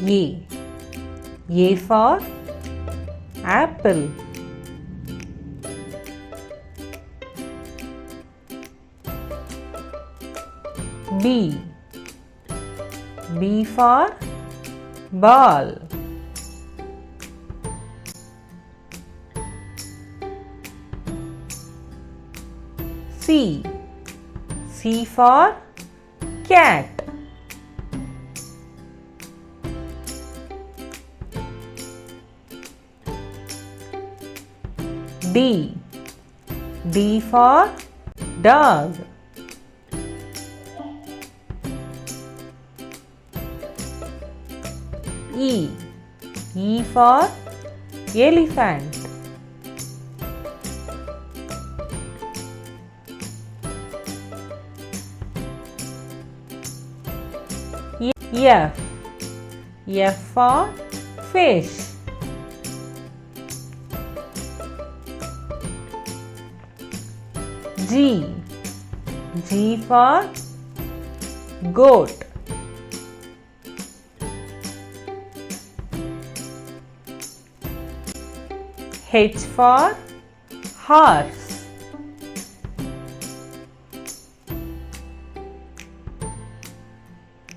A. A for apple. B. B for ball. C. C for cat. D. D for dog. E. E for elephant. F. F for fish. G. G for goat. H for horse.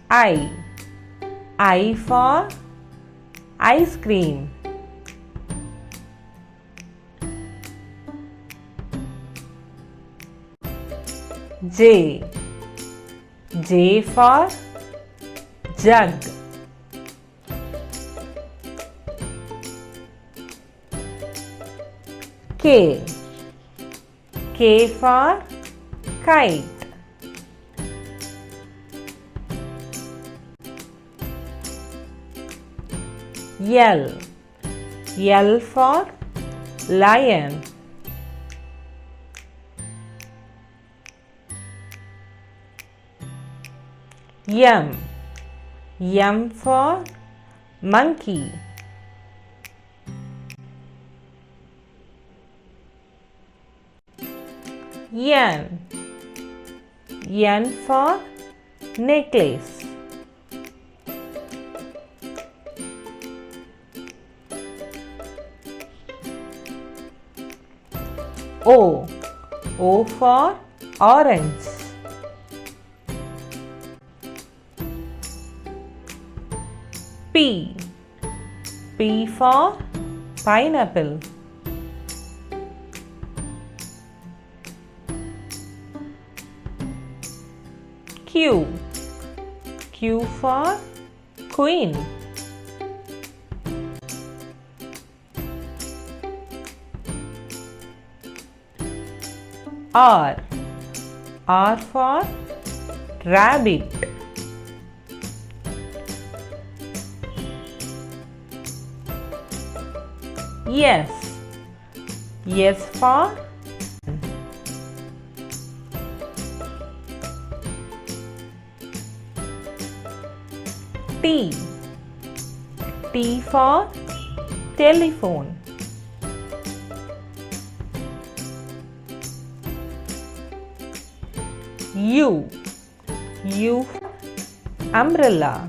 I. I for ice cream. J. J for jug. K. K for kite. L. L for lion. M. M for monkey. N. N for necklace. O. O for orange. P. P for pineapple. Q. Q for queen. R. R for rabbit. S. S for T. T for telephone. U. U umbrella.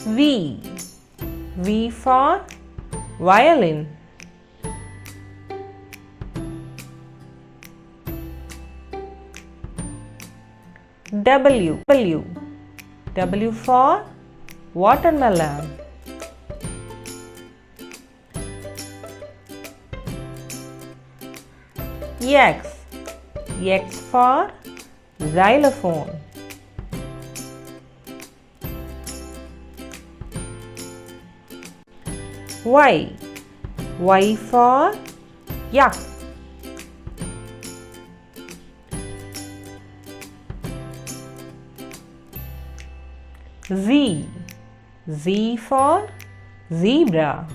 V. V for violin. W. W. W for watermelon. X. X for xylophone. Y. Y for yak. Z. Z for zebra.